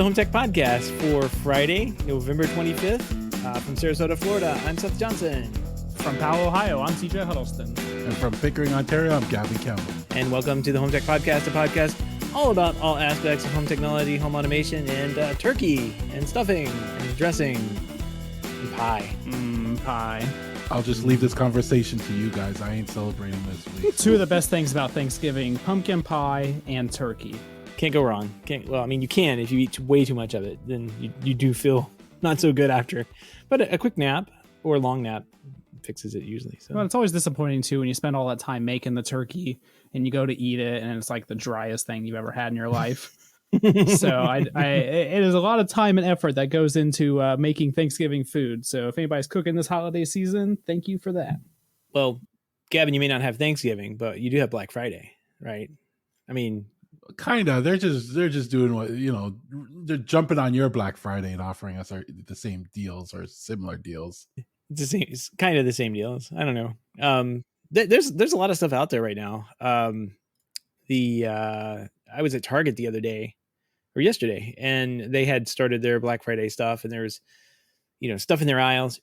the HomeTech Podcast for Friday, November 25th. From Sarasota, Florida, I'm Seth Johnson. From Powell, Ohio, I'm CJ Huddleston. And from Pickering, Ontario, I'm Gavin Campbell. And welcome to the HomeTech Podcast, a podcast all about all aspects of home technology, home automation, and turkey, and stuffing, and dressing, and pie. Pie. I'll just leave this conversation to you guys. I ain't celebrating this week. Two of the best things about Thanksgiving, pumpkin pie and turkey. Can't go wrong. You can if you eat way too much of it. Then you do feel not so good after. But a quick nap or a long nap fixes it usually. So. Well, it's always disappointing too when you spend all that time making the turkey and you go to eat it and it's like the driest thing you've ever had in your life. So it is a lot of time and effort that goes into making Thanksgiving food. So if anybody's cooking this holiday season, thank you for that. Well, Gavin, you may not have Thanksgiving, but you do have Black Friday, right? I mean, kind of. They're just doing what, they're jumping on your Black Friday and offering us the same deals or similar deals. It's kind of the same deals. I don't know. There's a lot of stuff out there right now. I was at Target the other day or yesterday, and they had started their Black Friday stuff, and there was, stuff in their aisles,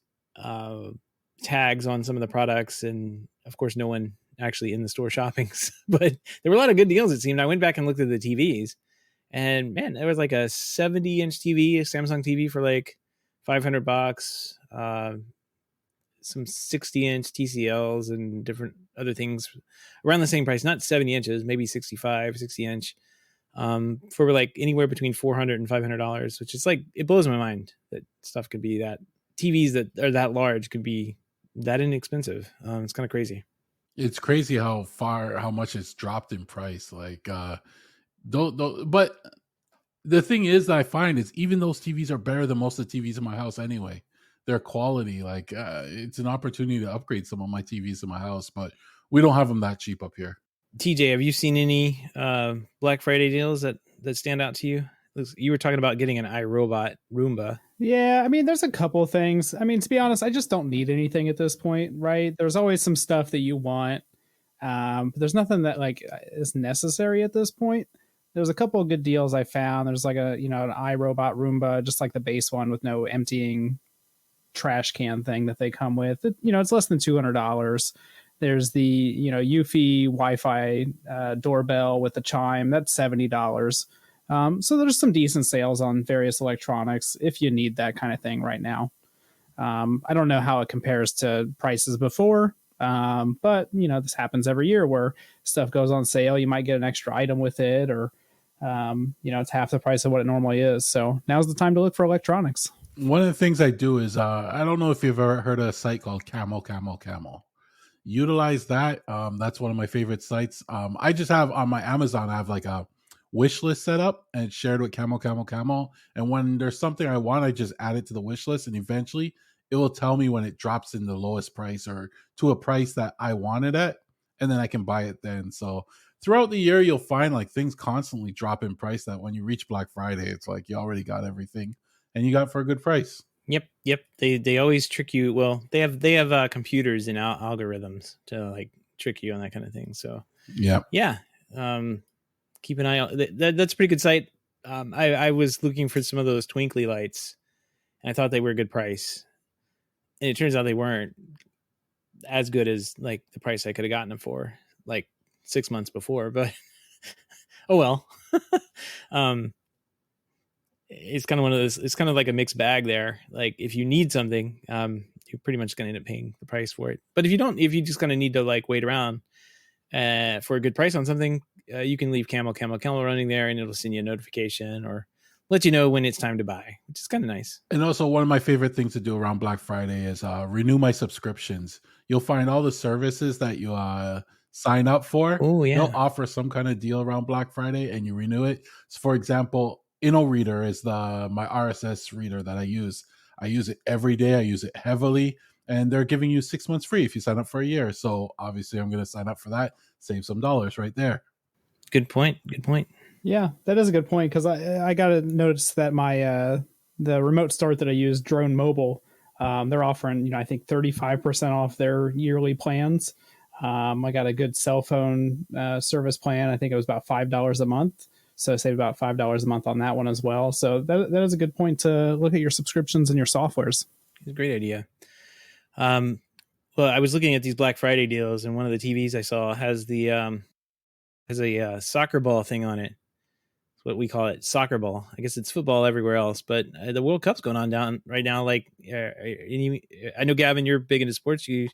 tags on some of the products, and of course, no one actually in the store shopping. But there were a lot of good deals, it seemed. I went back and looked at the TVs, and man, there was like a 70-inch TV, a Samsung TV for like $500. Some 60-inch TCLs and different other things around the same price, not 70 inches, maybe 65, 60-inch, for like anywhere between $400 and $500, which is like, it blows my mind that stuff could be that. TVs that are that large could be that inexpensive. It's kind of crazy. It's crazy how much it's dropped in price. Like, but the thing is that I find is even those TVs are better than most of the TVs in my house anyway. Their quality, like it's an opportunity to upgrade some of my TVs in my house, but we don't have them that cheap up here. TJ, have you seen any Black Friday deals that stand out to you? You were talking about getting an iRobot Roomba. Yeah, I mean, there's a couple of things. I mean, to be honest, I just don't need anything at this point, right? There's always some stuff that you want, but there's nothing that like is necessary at this point. There's a couple of good deals I found. There's like an iRobot Roomba, just like the base one with no emptying trash can thing that they come with. It's less than $200. There's the Eufy Wi-Fi doorbell with the chime, that's $70. So there's some decent sales on various electronics if you need that kind of thing right now. I don't know how it compares to prices before, but this happens every year where stuff goes on sale. You might get an extra item with it, or it's half the price of what it normally is. So now's the time to look for electronics. One of the things I do is, I don't know if you've ever heard of a site called Camel. Utilize that. That's one of my favorite sites. I just have on my Amazon, I have like a wish list set up and it's shared with Camel. And when there's something I want, I just add it to the wish list, and eventually it will tell me when it drops in the lowest price or to a price that I want it at, and then I can buy it then. So throughout the year, you'll find like things constantly drop in price that when you reach Black Friday, it's like you already got everything. And you got it for a good price. Yep. They always trick you. Well, they have computers and algorithms to like trick you on that kind of thing. So yeah. Keep an eye out. That's a pretty good site. I was looking for some of those twinkly lights, and I thought they were a good price, and it turns out they weren't as good as like the price I could have gotten them for like 6 months before. But oh well. It's kind of one of those, it's kind of like a mixed bag there. Like if you need something, you're pretty much going to end up paying the price for it. But if you just kind of need to like wait around for a good price on something, you can leave Camel running there, and it'll send you a notification or let you know when it's time to buy, which is kind of nice. And also one of my favorite things to do around Black Friday is renew my subscriptions. You'll find all the services that you sign up for. Oh yeah. They'll offer some kind of deal around Black Friday and you renew it. So for example, InnoReader is my RSS reader that I use. I use it every day. I use it heavily, and they're giving you 6 months free if you sign up for a year. So obviously I'm going to sign up for that, save some dollars right there. Good point. Yeah, that is a good point, because I got to notice that my the remote start that I use, Drone Mobile, they're offering I think 35% off their yearly plans. I got a good cell phone service plan. I think it was about $5 a month. So save about $5 a month on that one as well. So that is a good point to look at your subscriptions and your softwares. It's a great idea. Well, I was looking at these Black Friday deals, and one of the TVs I saw has a soccer ball thing on it. It's what we call it, soccer ball. I guess it's football everywhere else, but the World Cup's going on down right now. Like, I know, Gavin, you're big into sports. Are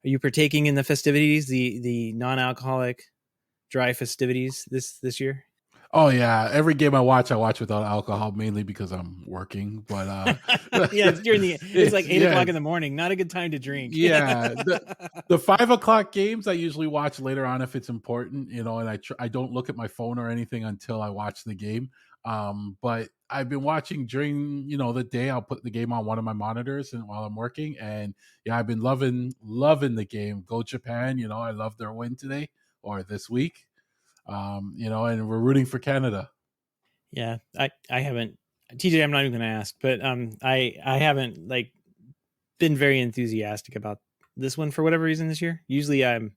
you partaking in the festivities, the non-alcoholic dry festivities this year? Oh yeah, every game I watch without alcohol, mainly because I'm working. But yeah, it's like 8 o'clock in the morning. Not a good time to drink. Yeah, the 5 o'clock games I usually watch later on if it's important, and I don't look at my phone or anything until I watch the game. But I've been watching during the day. I'll put the game on one of my monitors and while I'm working, and yeah, I've been loving the game. Go Japan! I love their win today or this week. And we're rooting for Canada. Yeah, I haven't, TJ. I'm not even going to ask, but I haven't been very enthusiastic about this one for whatever reason this year. Usually I'm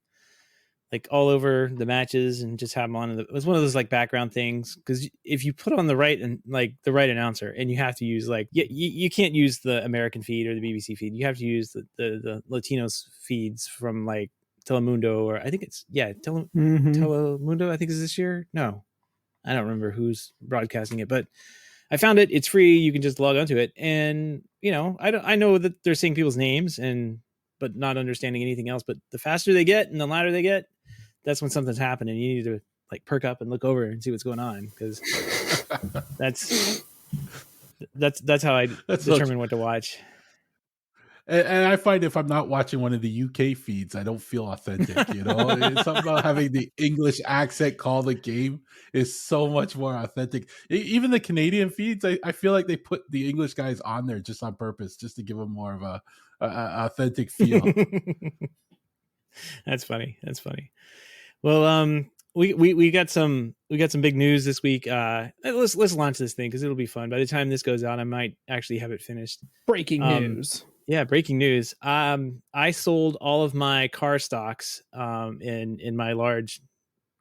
like all over the matches and just have them on. It was one of those like background things, because if you put on the right announcer, and you have to use you can't use the American feed or the BBC feed. You have to use the Latinos feeds from like Telemundo, or I think it's Telemundo. I think is this year. No, I don't remember who's broadcasting it, but I found it. It's free. You can just log onto it, and I know that they're saying people's names but not understanding anything else. But the faster they get and the louder they get, that's when something's happening. You need to like perk up and look over and see what's going on, because that's how I determine what to watch. And I find if I'm not watching one of the UK feeds, I don't feel authentic. It's something about having the English accent call the game is so much more authentic. Even the Canadian feeds, I feel like they put the English guys on there just on purpose, just to give them more of a authentic feel. That's funny. Well, we got some big news this week. Let's launch this thing because it'll be fun. By the time this goes out, I might actually have it finished. Breaking news. Yeah, breaking news. I sold all of my car stocks in my large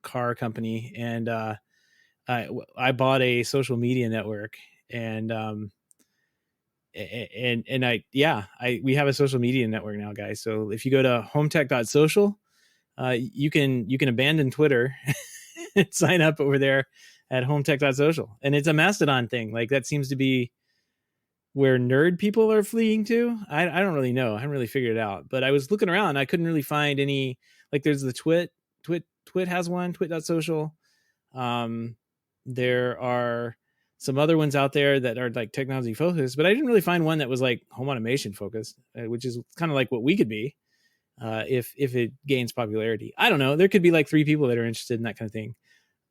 car company, and I bought a social media network, and we have a social media network now, guys. So if you go to HomeTech.Social, you can abandon Twitter and sign up over there at HomeTech.Social, and it's a Mastodon thing. Like, that seems to be where nerd people are fleeing to. I don't really know. I haven't really figured it out, but I was looking around. I couldn't really find any. Like, there's the Twit has one, Twit.Social. There are some other ones out there that are like technology focused, but I didn't really find one that was like home automation focused, which is kind of like what we could be if it gains popularity. I don't know. There could be like 3 people that are interested in that kind of thing.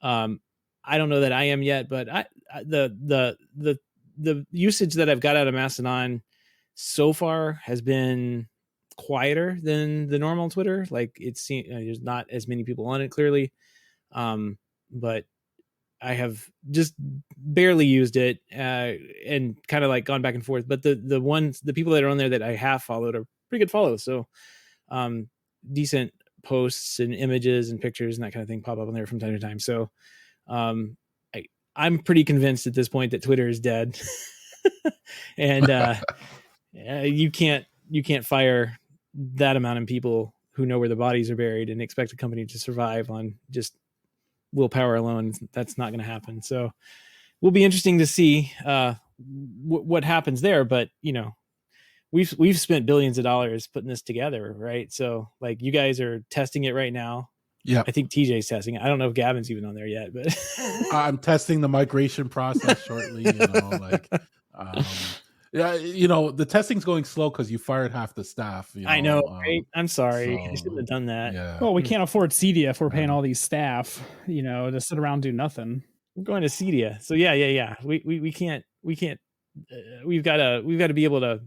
I don't know that I am yet, but the usage that I've got out of Mastodon so far has been quieter than the normal Twitter. Like, there's not as many people on it, clearly. But I have just barely used it and kind of like gone back and forth. But the people that are on there that I have followed are pretty good follows. So decent posts and images and pictures and that kind of thing pop up on there from time to time. So I'm pretty convinced at this point that Twitter is dead. And you can't fire that amount of people who know where the bodies are buried and expect a company to survive on just willpower alone. That's not going to happen. So will be interesting to see what happens there. But we've spent billions of dollars putting this together, right? So like, you guys are testing it right now. Yeah, I think TJ's testing it. I don't know if Gavin's even on there yet, but I'm testing the migration process shortly. The testing's going slow because you fired half the staff. I know, right? I'm sorry. I shouldn't have done that. Yeah. Well, we can't afford Cedia if we're paying all these staff, to sit around and do nothing. We're going to Cedia, so yeah. We can't. We've got to be able to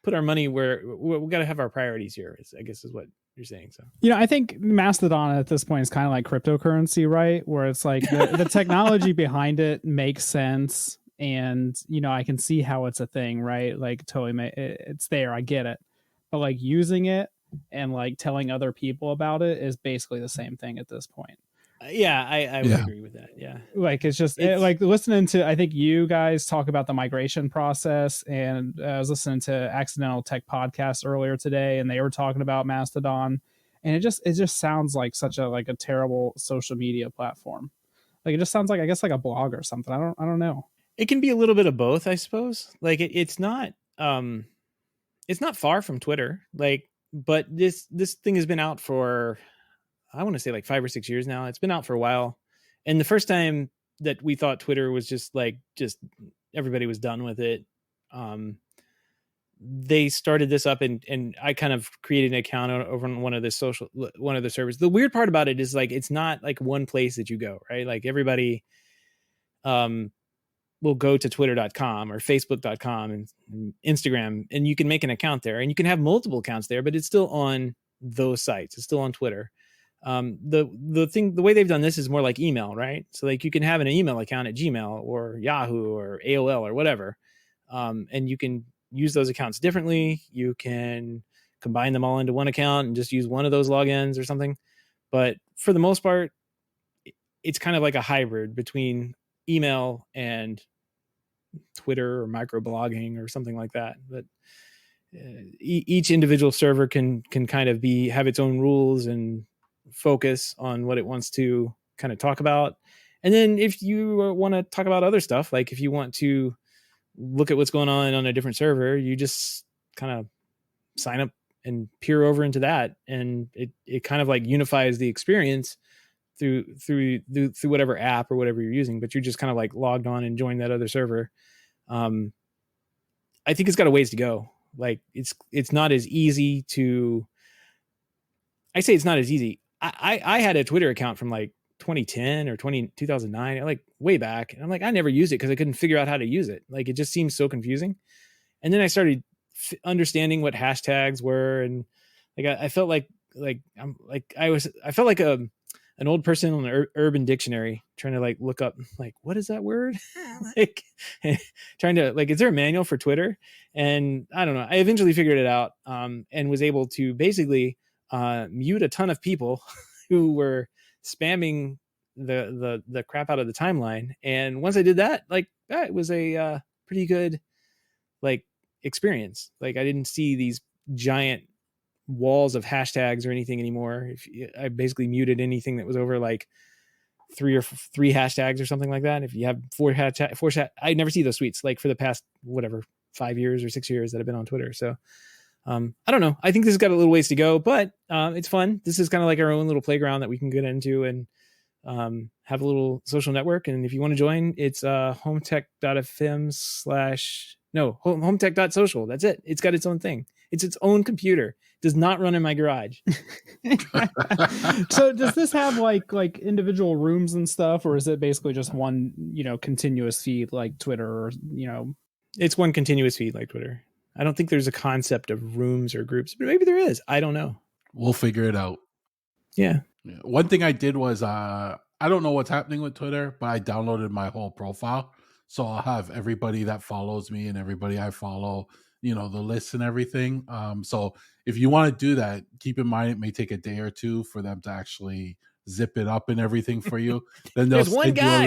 put our money where we got to have our priorities here. I guess is what you're saying. So I think Mastodon at this point is kind of like cryptocurrency, right? Where it's like the technology behind it makes sense, and I can see how it's a thing, right? Like, totally, it's there. I get it, but like using it and like telling other people about it is basically the same thing at this point. I would agree with that. Yeah. Like it's just like listening to, I think you guys talk about the migration process, and I was listening to Accidental Tech podcast earlier today, and they were talking about Mastodon, and it just sounds like such a like a terrible social media platform. Like it just sounds like, I guess, like a blog or something. I don't know. It can be a little bit of both, I suppose. Like it's not far from Twitter. Like, but this thing has been out for, I want to say like 5 or 6 years now. It's been out for a while. And the first time that we thought Twitter was just everybody was done with it, they started this up, and I kind of created an account over on one of the servers. The weird part about it is like it's not like one place that you go, right? Like everybody will go to twitter.com or facebook.com and Instagram, and you can make an account there, and you can have multiple accounts there, but it's still on those sites. It's still on Twitter. The way they've done this is more like email, right? So like you can have an email account at Gmail or Yahoo or AOL or whatever. And you can use those accounts differently. You can combine them all into one account and just use one of those logins or something. But for the most part, it's kind of like a hybrid between email and Twitter or microblogging or something like that. But each individual server can kind of have its own rules and focus on what it wants to kind of talk about. And then if you want to talk about other stuff, like if you want to look at what's going on a different server, you just kind of sign up and peer over into that, and it kind of like unifies the experience through whatever app or whatever you're using, but you're just kind of like logged on and joined that other server. I think it's got a ways to go. Like it's not as easy to, I say it's not as easy. I had a Twitter account from like 2010 or 2009, like way back. And I'm like, I never used it because I couldn't figure out how to use it. Like it just seems so confusing. And then I started understanding what hashtags were, and like I felt like I felt like an old person on an Urban Dictionary trying to like look up like, what is that word? Like trying to like, is there a manual for Twitter? And I don't know. I eventually figured it out, and was able to basically mute a ton of people who were spamming the crap out of the timeline. And once I did that, like it was a pretty good like experience. Like I didn't see these giant walls of hashtags or anything anymore. I basically muted anything that was over like three hashtags or something like that. If you have four hashtags, I never see those tweets like for the past whatever 5 years or 6 years that I've been on Twitter. So I don't know. I think this has got a little ways to go, but it's fun. This is kind of like our own little playground that we can get into and have a little social network. And if you want to join, it's HomeTech.fm HomeTech.Social. That's it. It's got its own thing. It's its own computer. It does not run in my garage. So does this have like individual rooms and stuff, or is it basically just one, continuous feed like Twitter, or, It's one continuous feed like Twitter. I don't think there's a concept of rooms or groups, but maybe there is. I don't know. We'll figure it out. Yeah. One thing I did was I don't know what's happening with Twitter, but I downloaded my whole profile. So I'll have everybody that follows me and everybody I follow, the list and everything. So if you want to do that, keep in mind it may take a day or two for them to actually zip it up and everything for you. Then there's one guy,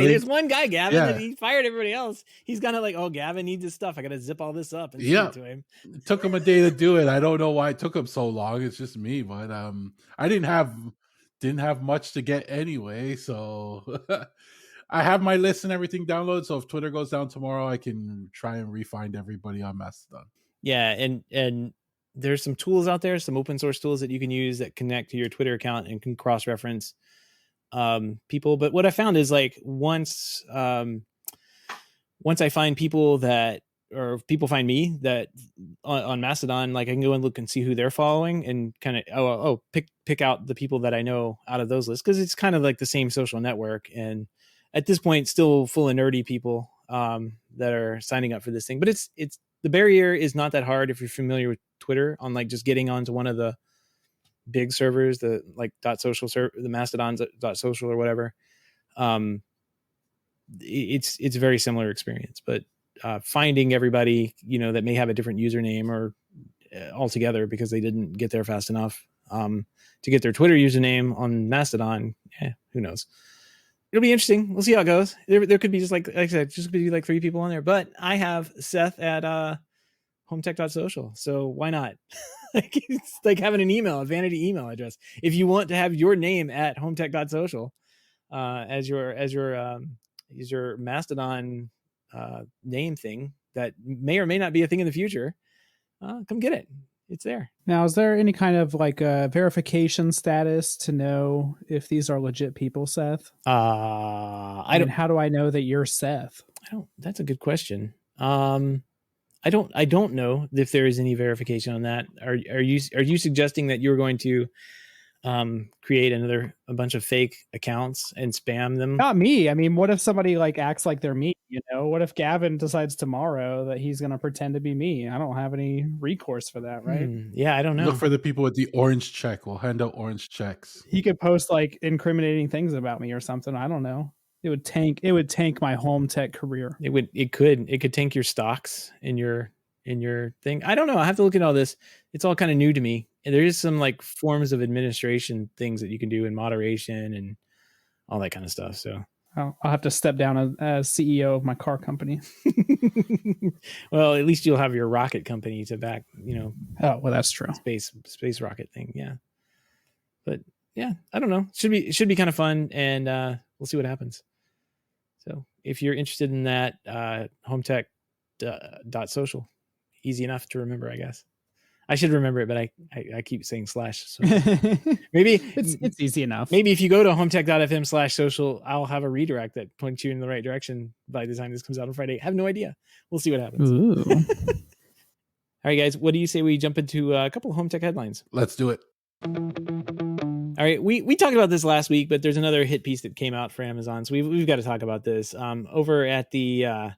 Gavin, that he fired everybody else. He's kind of like, oh, Gavin needs his stuff. I got to zip all this up and send it to him. It took him a day to do it. I don't know why it took him so long. It's just me, but I didn't have much to get anyway. So I have my list and everything downloaded. So if Twitter goes down tomorrow, I can try and re-find everybody on Mastodon. Yeah, and there's some tools out there, some open source tools that you can use that connect to your Twitter account and can cross-reference people. But what I found is like once I find people that, or people find me that on Mastodon, like I can go and look and see who they're following and kind of pick out the people that I know out of those lists, because it's kind of like the same social network, and at this point still full of nerdy people that are signing up for this thing. But it's the barrier is not that hard if you're familiar with Twitter, on like just getting onto one of the big servers, the like .social server, the Mastodon.social or whatever. It's a very similar experience, but finding everybody, that may have a different username or altogether because they didn't get there fast enough, to get their Twitter username on Mastodon. Who knows? It'll be interesting. We'll see how it goes. There could be just like I said, just be like 3 people on there. But I have Seth at HomeTech.Social, so why not? It's like having an email, a vanity email address. If you want to have your name at HomeTech.Social as your Mastodon name thing that may or may not be a thing in the future, come get it. It's there. Now, is there any kind of like a verification status to know if these are legit people, Seth? I don't. How do I know that you're Seth? That's a good question. I don't know if there is any verification on that. Are you suggesting that you're going to create a bunch of fake accounts and spam them? Not me. I mean, what if somebody like acts like they're me? You know, what if Gavin decides tomorrow that he's going to pretend to be me? I don't have any recourse for that, right? Yeah, I don't know. Look for the people with the orange check. We'll hand out orange checks. He could post like incriminating things about me or something. I don't know. It would tank my home tech career. It could tank your stocks in your thing. I don't know. I have to look at all this. It's all kind of new to me. And there is some like forms of administration things that you can do in moderation and all that kind of stuff. So I'll have to step down as CEO of my car company. Well, at least you'll have your rocket company to back, Oh, well, that's true. Space rocket thing. Yeah. But yeah, I don't know. It should be kind of fun, and we'll see what happens. So if you're interested in that, HomeTech.Social, easy enough to remember, I guess. I should remember it, but I keep saying slash. So maybe it's easy enough. Maybe if you go to HomeTech.fm/social, I'll have a redirect that points you in the right direction by the time this comes out on Friday. I have no idea. We'll see what happens. Ooh. All right, guys. What do you say we jump into a couple of HomeTech headlines? Let's do it. All right, we talked about this last week, but there's another hit piece that came out for Amazon, so we've got to talk about this. Over at the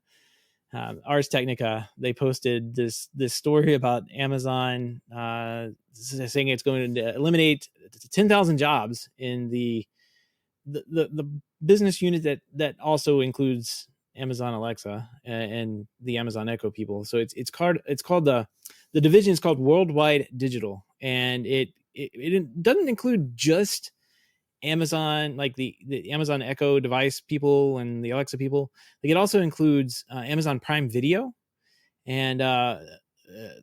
Ars Technica, they posted this story about Amazon saying it's going to eliminate 10,000 jobs in the business unit that also includes Amazon Alexa and the Amazon Echo people. So it's called the division is called Worldwide Digital, and it doesn't include just Amazon, like the Amazon Echo device people and the Alexa people. Like it also includes Amazon Prime Video, and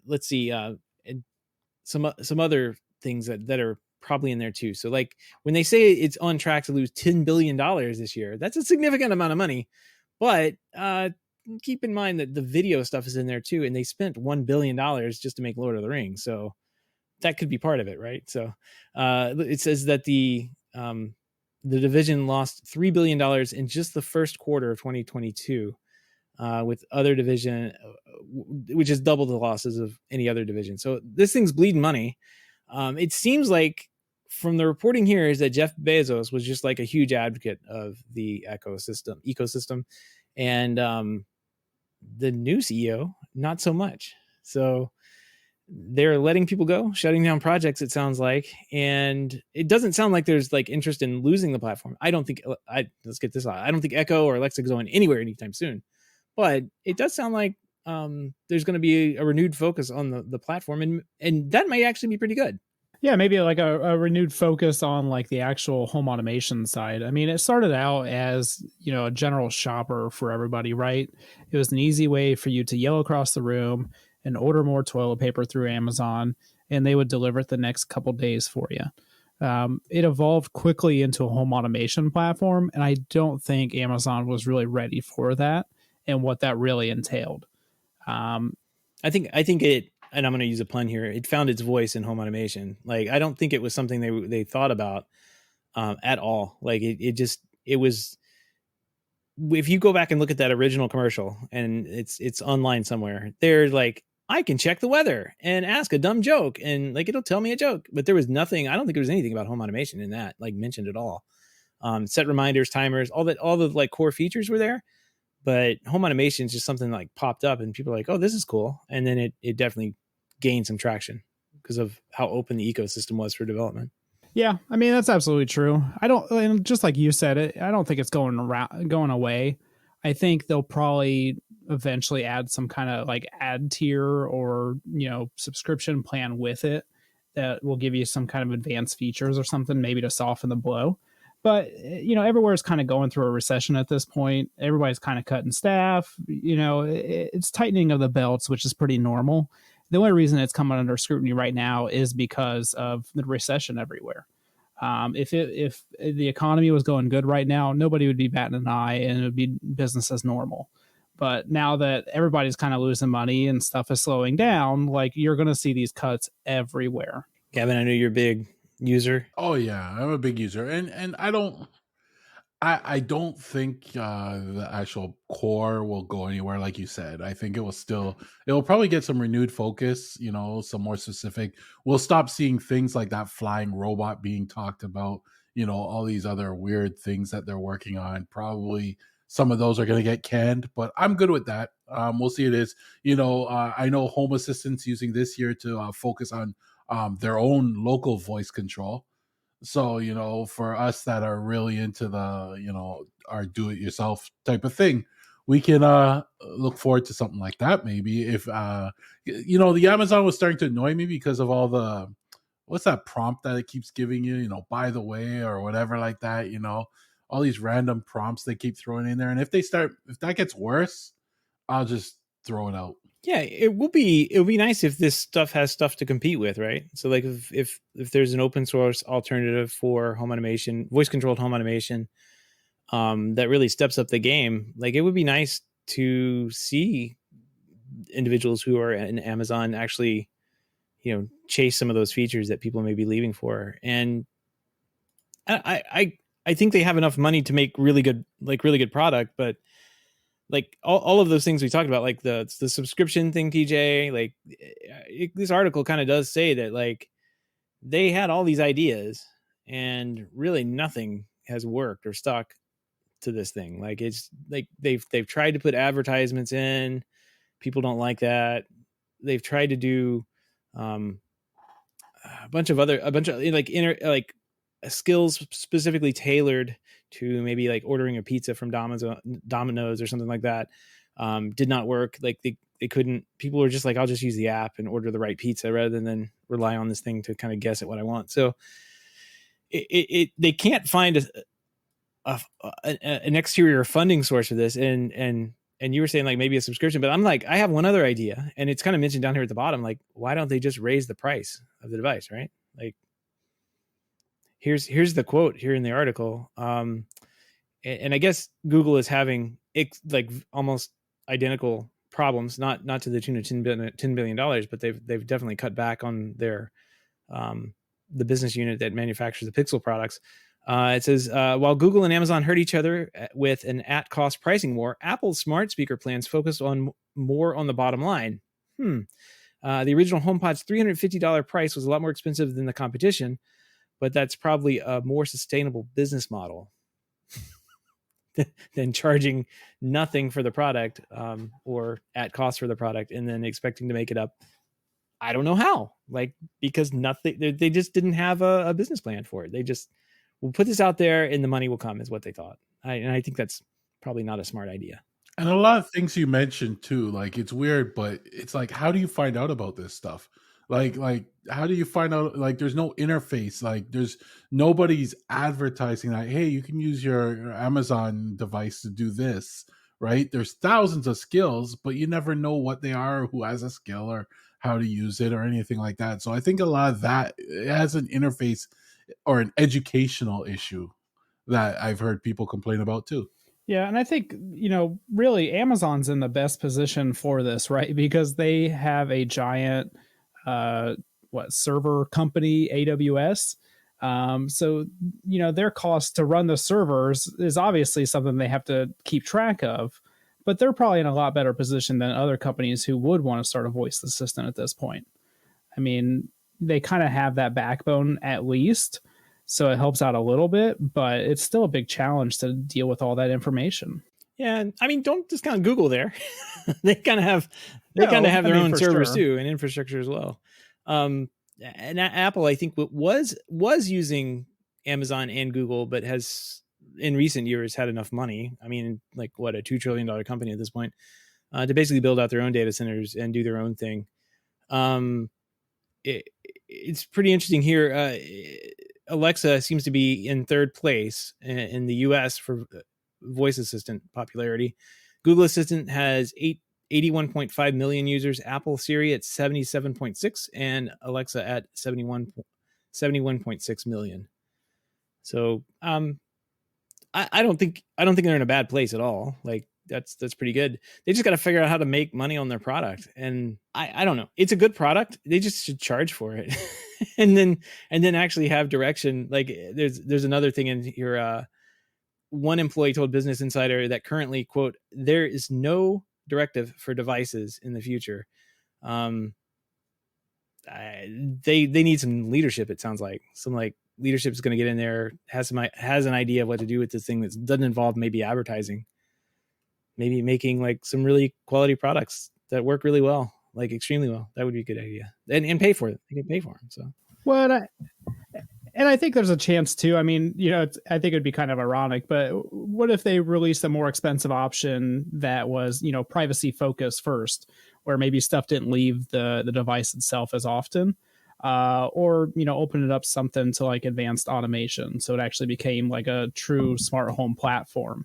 let's see, and some other things that are probably in there too. So like when they say it's on track to lose $10 billion this year, that's a significant amount of money. But keep in mind that the video stuff is in there too, and they spent $1 billion just to make Lord of the Rings. So that could be part of it, right? So it says that the division lost $3 billion in just the first quarter of 2022, with other division, which is double the losses of any other division. So this thing's bleeding money. It seems like from the reporting here is that Jeff Bezos was just like a huge advocate of the ecosystem, and the new CEO, not so much. So they're letting people go, shutting down projects, it sounds like. And it doesn't sound like there's like interest in losing the platform. Let's get this out. I don't think Echo or Alexa is going anywhere anytime soon. But it does sound like there's going to be a renewed focus on the platform. And that might actually be pretty good. Yeah, maybe like a renewed focus on like the actual home automation side. I mean, it started out as, a general shopper for everybody, right? It was an easy way for you to yell across the room and order more toilet paper through Amazon, and they would deliver it the next couple days for you. It evolved quickly into a home automation platform, and I don't think Amazon was really ready for that and what that really entailed. I think it, and I'm going to use a pun here, it found its voice in home automation. Like, I don't think it was something they thought about at all. Like it was, if you go back and look at that original commercial, and it's online somewhere, they're like, I can check the weather and ask a dumb joke, and like it'll tell me a joke. But there was nothing. I don't think there was anything about home automation in that like mentioned at all. Set reminders, timers, all the like core features were there, but home automation is just something like popped up, and people are like, oh, this is cool. And then it definitely gained some traction because of how open the ecosystem was for development. Yeah, I mean, that's absolutely true. And just like you said, I don't think it's going away. I think they'll probably eventually add some kind of like ad tier or, subscription plan with it that will give you some kind of advanced features or something, maybe to soften the blow. But everywhere's kind of going through a recession at this point. Everybody's kind of cutting staff. It's tightening of the belts, which is pretty normal. The only reason it's coming under scrutiny right now is because of the recession everywhere. If the economy was going good right now, nobody would be batting an eye, and it would be business as normal. But now that everybody's kind of losing money and stuff is slowing down, like, you're going to see these cuts everywhere. Gavin, I know you're a big user. Oh yeah, I'm a big user, and I don't think the actual core will go anywhere, like you said. I think it'll probably get some renewed focus, some more specific. We'll stop seeing things like that flying robot being talked about, all these other weird things that they're working on. Probably some of those are going to get canned, but I'm good with that. We'll see. It is, I know Home Assistant's using this year to focus on their own local voice control. So, for us that are really into our do it yourself type of thing, we can look forward to something like that. Maybe if, the Amazon was starting to annoy me because of all the, what's that prompt that it keeps giving you, by the way, or whatever like that, all these random prompts they keep throwing in there. And if that gets worse, I'll just throw it out. Yeah, it will be nice if this stuff has stuff to compete with, right? So like if there's an open source alternative for home automation, voice controlled home automation, that really steps up the game, like, it would be nice to see individuals who are in Amazon actually, chase some of those features that people may be leaving for. And I think they have enough money to make really good product, but like all of those things we talked about, like the subscription thing, TJ, like this article kind of does say that, like, they had all these ideas and really nothing has worked or stuck to this thing. Like, it's like they've tried to put advertisements in. People don't like that. They've tried to do a bunch of like skills specifically tailored to maybe like ordering a pizza from Domino's or something like that. Did not work. Like they couldn't. People were just like, I'll just use the app and order the right pizza rather than rely on this thing to kind of guess at what I want. So they can't find an exterior funding source for this. And you were saying like maybe a subscription, but I'm like, I have one other idea, and it's kind of mentioned down here at the bottom. Like, why don't they just raise the price of the device, right? Like, here's the quote here in the article. And I guess Google is having like almost identical problems, not to the tune of $10 billion, but they've definitely cut back on their the business unit that manufactures the Pixel products. It says, while Google and Amazon hurt each other with an at-cost pricing war, Apple's smart speaker plans focused more on the bottom line. The original HomePod's $350 price was a lot more expensive than the competition, but that's probably a more sustainable business model than charging nothing for the product, or at cost for the product and then expecting to make it up. I don't know how, like, because they just didn't have a business plan for it. They just, we'll put this out there and the money will come, is what they thought. And I think that's probably not a smart idea. And a lot of things you mentioned too, like, it's weird, but it's like, how do you find out about this stuff? Like how do you find out? Like, there's no interface. Like, there's nobody's advertising that, hey, you can use your Amazon device to do this, right? There's thousands of skills, but you never know what they are, or who has a skill, or how to use it, or anything like that. So I think a lot of that, it has an interface or an educational issue that I've heard people complain about too. Yeah, and I think, really Amazon's in the best position for this, right? Because they have a giant server company, AWS. So, their cost to run the servers is obviously something they have to keep track of, but they're probably in a lot better position than other companies who would want to start a voice assistant at this point. I mean, they kind of have that backbone at least, so it helps out a little bit, but it's still a big challenge to deal with all that information. Yeah, I mean, don't discount Google there. They kind of have their own servers too, and infrastructure as well. And Apple, I think, was using Amazon and Google, but has in recent years had enough money. I mean, like, what, a $2 trillion company at this point, to basically build out their own data centers and do their own thing. it's pretty interesting here. Alexa seems to be in third place in the US for voice assistant popularity. Google Assistant has 81.5 million users, Apple Siri at 77.6, and Alexa at 71.6 million. So I don't think they're in a bad place at all. Like that's pretty good. They just got to figure out how to make money on their product. And I don't know. It's a good product. They just should charge for it. and then actually have direction. Like there's another thing in here. One employee told Business Insider that currently, quote, there is no directive for devices in the future. They need some leadership. It sounds like some like leadership is going to get in there, has an idea of what to do with this thing that doesn't involve maybe advertising, maybe making like some really quality products that work really well, like extremely well. That would be a good idea, and pay for it. They can pay for them. So Well, and I think there's a chance too. I mean, I think it'd be kind of ironic, but what if they released a more expensive option that was, privacy focused first, where maybe stuff didn't leave the device itself as often, or open it up something to like advanced automation, so it actually became like a true smart home platform.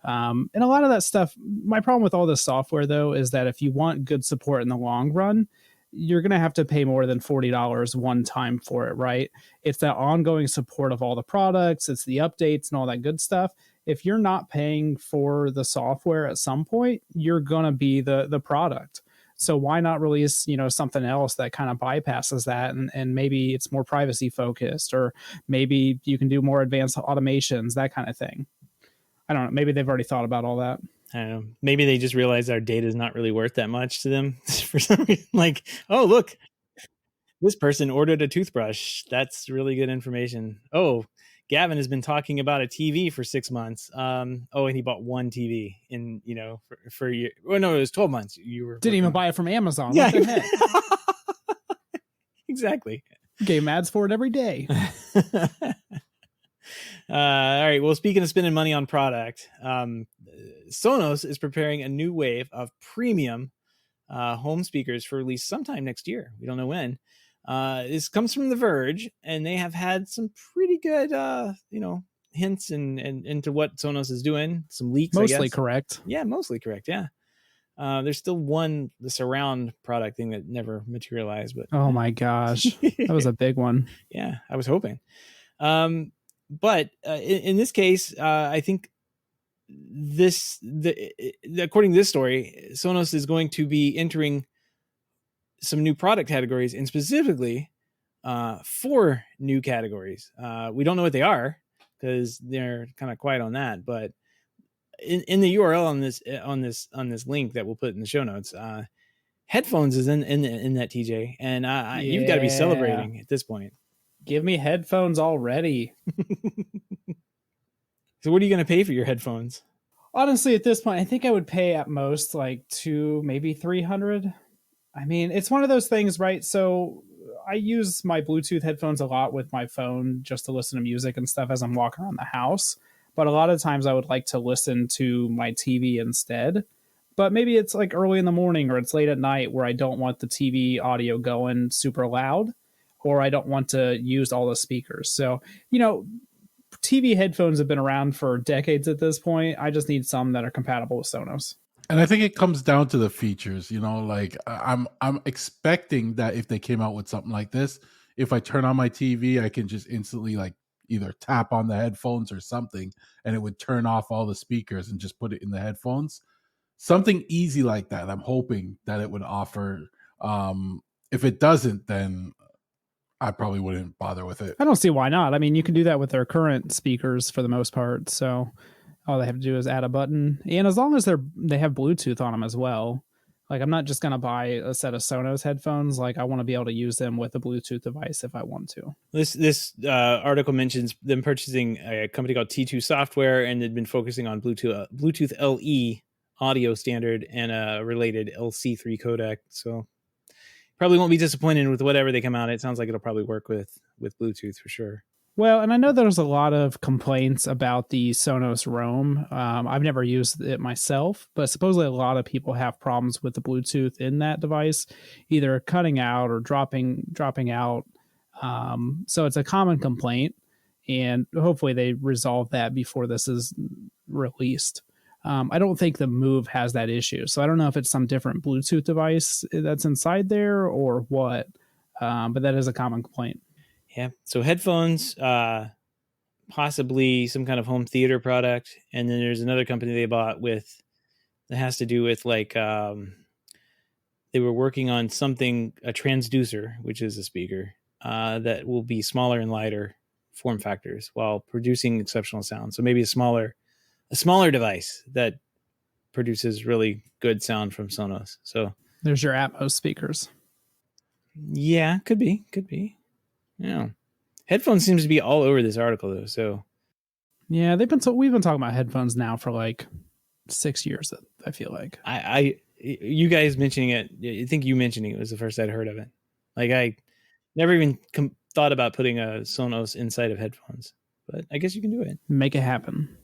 And a lot of that stuff. My problem with all this software, though, is that if you want good support in the long run, you're going to have to pay more than $40 one time for it, right? It's that ongoing support of all the products, it's the updates and all that good stuff. If you're not paying for the software at some point, you're going to be the product. So why not release, something else that kind of bypasses that, and maybe it's more privacy focused, or maybe you can do more advanced automations, that kind of thing. I don't know. Maybe they've already thought about all that. I don't know. Maybe they just realize our data is not really worth that much to them for some reason. Like, oh, look, this person ordered a toothbrush. That's really good information. Oh, Gavin has been talking about a TV for 6 months. And he bought one TV in, for a year. Well, no, it was 12 months. Didn't even buy it from Amazon. Yeah. What the heck? Exactly. Game ads for it every day. All right. Well, speaking of spending money on product, Sonos is preparing a new wave of premium home speakers for release sometime next year. We don't know when. This comes from The Verge, and they have had some pretty good, hints and into what Sonos is doing. Some leaks, mostly I guess. Correct. Yeah, mostly correct. Yeah. There's still the surround product thing that never materialized, but oh my gosh, that was a big one. Yeah, I was hoping. But in this case, I think according to this story, Sonos is going to be entering some new product categories, and specifically 4 new categories. We don't know what they are because they're kind of quiet on that. But in the URL on this link that we'll put in the show notes, headphones is in that, TJ, and you've got to be celebrating at this point. Give me headphones already. So what are you going to pay for your headphones? Honestly, at this point, I think I would pay at most like $200, maybe $300. I mean, it's one of those things, right? So I use my Bluetooth headphones a lot with my phone just to listen to music and stuff as I'm walking around the house. But a lot of times I would like to listen to my TV instead. But maybe it's like early in the morning or it's late at night where I don't want the TV audio going super loud, or I don't want to use all the speakers. So, TV headphones have been around for decades at this point. I just need some that are compatible with Sonos. And I think it comes down to the features, like I'm expecting that if they came out with something like this, if I turn on my TV, I can just instantly like either tap on the headphones or something, and it would turn off all the speakers and just put it in the headphones. Something easy like that. I'm hoping that it would offer. If it doesn't, then I probably wouldn't bother with it. I don't see why not. I mean, you can do that with their current speakers for the most part. So all they have to do is add a button. And as long as they have Bluetooth on them as well. Like, I'm not just going to buy a set of Sonos headphones. Like, I want to be able to use them with a Bluetooth device if I want to. This article mentions them purchasing a company called T2 Software, and they'd been focusing on Bluetooth LE audio standard and a related LC3 codec. So probably won't be disappointed with whatever they come out. It sounds like it'll probably work with Bluetooth for sure. Well, and I know there's a lot of complaints about the Sonos Roam. I've never used it myself, but supposedly a lot of people have problems with the Bluetooth in that device, either cutting out or dropping out. So it's a common complaint, and hopefully they resolve that before this is released. I don't think the Move has that issue, so I don't know if it's some different Bluetooth device that's inside there or what. But that is a common complaint. Yeah. So headphones, possibly some kind of home theater product, and then there's another company they bought with that has to do with like they were working on something, a transducer, which is a speaker that will be smaller and lighter form factors while producing exceptional sound. So maybe a smaller device that produces really good sound from Sonos. So there's your Atmos speakers. Yeah, could be. Yeah. Headphones seems to be all over this article though. So yeah, we've been talking about headphones now for like 6 years. I feel like you guys mentioning it. I think you mentioning it was the first I'd heard of it. Like I never even thought about putting a Sonos inside of headphones, but I guess you can do it. Make it happen.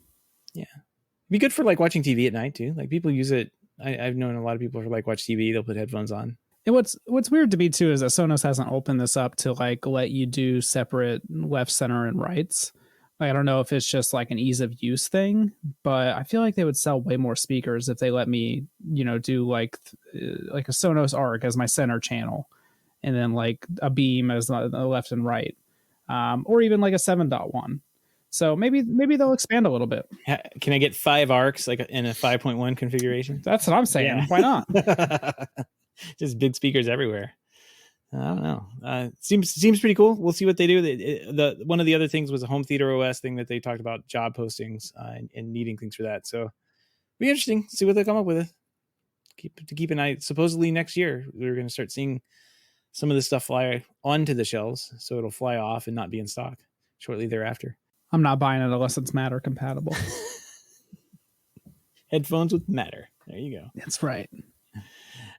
Yeah, it'd be good for like watching TV at night too. Like people use it. I've known a lot of people who like watch TV. They'll put headphones on. And what's weird to me too is that Sonos hasn't opened this up to like let you do separate left, center, and rights. Like, I don't know if it's just like an ease of use thing, but I feel like they would sell way more speakers if they let me, do like a Sonos Arc as my center channel, and then like a Beam as the left and right, or even like a 7.1. So maybe they'll expand a little bit. Can I get 5 arcs like in a 5.1 configuration? That's what I'm saying. Yeah. Why not? Just big speakers everywhere. I don't know. Seems pretty cool. We'll see what they do. The one of the other things was a home theater OS thing that they talked about job postings and needing things for that. So it'll be interesting. See what they come up with. Keep an eye. Supposedly next year we're going to start seeing some of this stuff fly onto the shelves, so it'll fly off and not be in stock shortly thereafter. I'm not buying it unless it's Matter compatible. Headphones with Matter. There you go. That's right.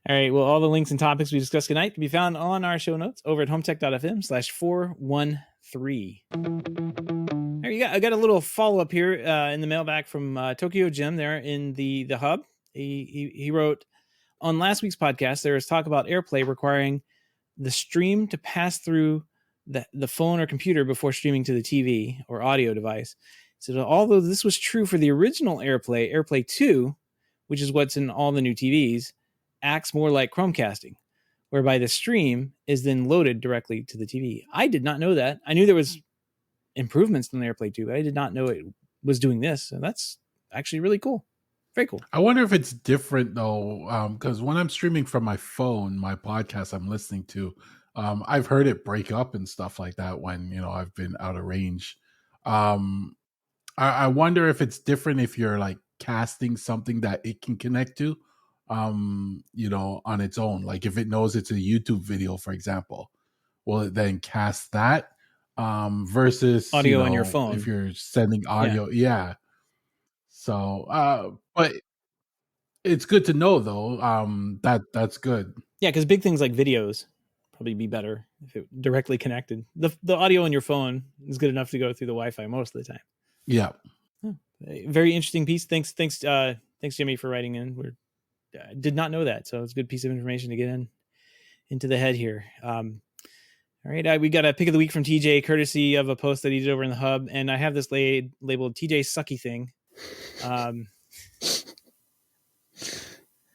All right. Well, all the links and topics we discussed tonight can be found on our show notes over at HomeTech.fm/413. There you go. I got a little follow up here in the mailbag from Tokyo Jim there in the hub. He wrote, on last week's podcast, there was talk about AirPlay requiring the stream to pass through the phone or computer before streaming to the TV or audio device. So although this was true for the original AirPlay 2, which is what's in all the new TVs, acts more like Chromecasting, whereby the stream is then loaded directly to the TV. I did not know that. I knew there was improvements in the AirPlay 2, but I did not know it was doing this. So that's actually really cool. Very cool. I wonder if it's different though, because when I'm streaming from my phone, my podcast I'm listening to, I've heard it break up and stuff like that when, I've been out of range. I wonder if it's different if you're like casting something that it can connect to, on its own. Like if it knows it's a YouTube video, for example, will it then cast that versus audio on your phone if you're sending audio? Yeah. So, but it's good to know though. That's good. Yeah, because big things like videos probably be better if it directly connected. The audio on your phone is good enough to go through the Wi-Fi most of the time. Yeah. Very interesting piece. Thanks, Jimmy, for writing in. Did not know that, so it's a good piece of information to get into the head here. All right, we got a pick of the week from TJ, courtesy of a post that he did over in the hub, and I have this labeled TJ Sucky Thing.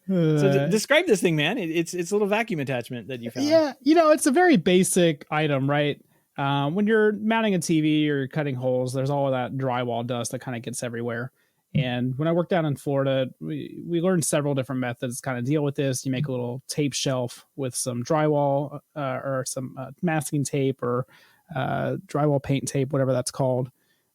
So describe this thing, man. It's a little vacuum attachment that you found. Yeah, it's a very basic item, right? When you're mounting a TV or cutting holes, there's all of that drywall dust that kind of gets everywhere. And when I worked down in Florida, we learned several different methods to kind of deal with this. You make a little tape shelf with some drywall or some masking tape or drywall paint tape, whatever that's called.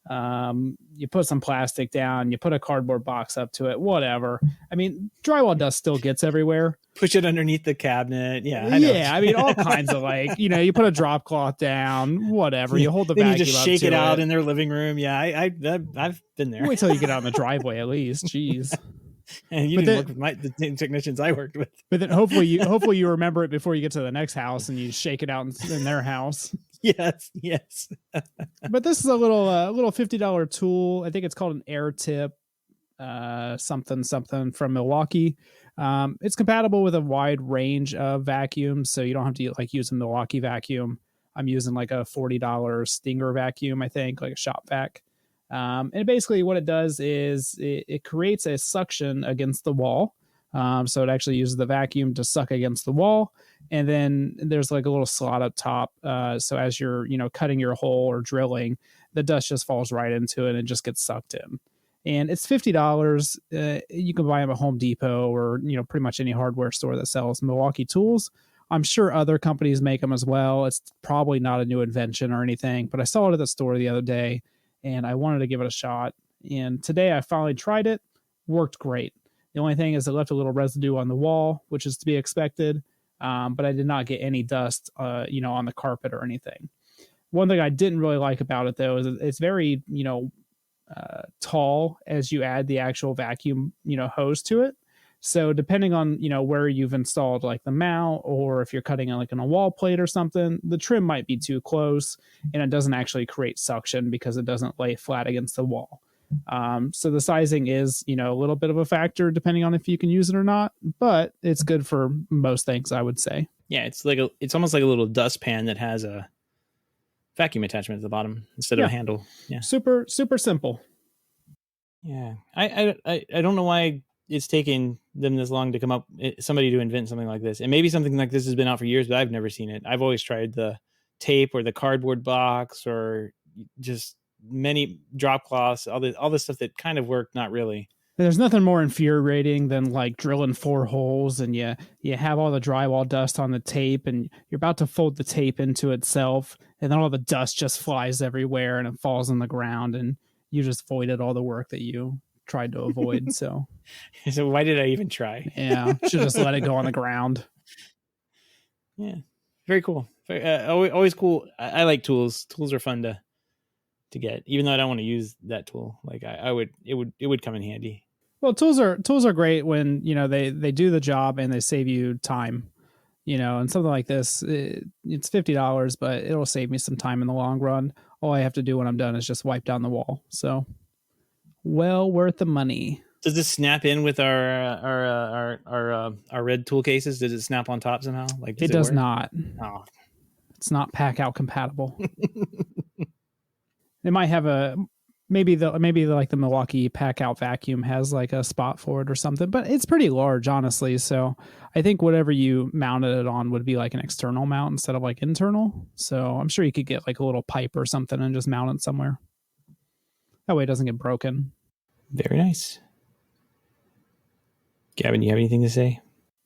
You put some plastic down, you put a cardboard box up to it, whatever. I mean, drywall dust still gets everywhere. Push it underneath the cabinet. Yeah. I know. Yeah. I mean, all kinds of you put a drop cloth down, whatever. You hold the then vacuum you just shake it out in their living room. Yeah. I've been there. Wait till you get out in the driveway, at least. Jeez. And you didn't work with the technicians I worked with. But then hopefully you remember it before you get to the next house and you shake it out in their house. Yes. But this is a little $50 tool. I think it's called an air tip something from Milwaukee. It's compatible with a wide range of vacuums, so you don't have to like use a Milwaukee vacuum. I'm using like a $40 Stinger vacuum, I think, like a shop vac. And basically what it does is it creates a suction against the wall. So it actually uses the vacuum to suck against the wall. And then there's like a little slot up top. So as you're, cutting your hole or drilling, the dust just falls right into it and it just gets sucked in. And it's $50. You can buy them at Home Depot or pretty much any hardware store that sells Milwaukee tools. I'm sure other companies make them as well. It's probably not a new invention or anything, but I saw it at the store the other day and I wanted to give it a shot. And today I finally tried it. Worked great. The only thing is it left a little residue on the wall, which is to be expected. But I did not get any dust, on the carpet or anything. One thing I didn't really like about it though is it's very, tall as you add the actual vacuum, hose to it. So depending on, where you've installed like the mount or if you're cutting like on a wall plate or something, the trim might be too close and it doesn't actually create suction because it doesn't lay flat against the wall. So the sizing is, a little bit of a factor depending on if you can use it or not, but it's good for most things, I would say. Yeah, it's almost like a little dustpan that has a vacuum attachment at the bottom instead of a handle. Yeah, super simple. Yeah, I don't know why it's taken them this long to come up somebody to invent something like this, and maybe something like this has been out for years, but I've never seen it. I've always tried the tape or the cardboard box or just many drop cloths, all the stuff that kind of worked, not really. There's nothing more infuriating than like drilling 4 holes and you have all the drywall dust on the tape and you're about to fold the tape into itself and then all the dust just flies everywhere and it falls on the ground and you just voided all the work that you tried to avoid. So why did I even try? Yeah, should just let it go on the ground. Yeah, very cool. Always cool. I like tools. Tools are fun to get, even though I don't want to use that tool. Like it would come in handy. Well, tools are great when they do the job and they save you time. And something like this, it's $50, but it'll save me some time in the long run. All I have to do when I'm done is just wipe down the wall. So, well worth the money. Does this snap in with our red tool cases? Does it snap on top somehow? Like it does not. Oh, it's not pack out compatible. It might have maybe like the Milwaukee pack out vacuum has like a spot for it or something, but it's pretty large, honestly. So I think whatever you mounted it on would be like an external mount instead of like internal. So I'm sure you could get like a little pipe or something and just mount it somewhere. That way it doesn't get broken. Very nice. Gavin, you have anything to say?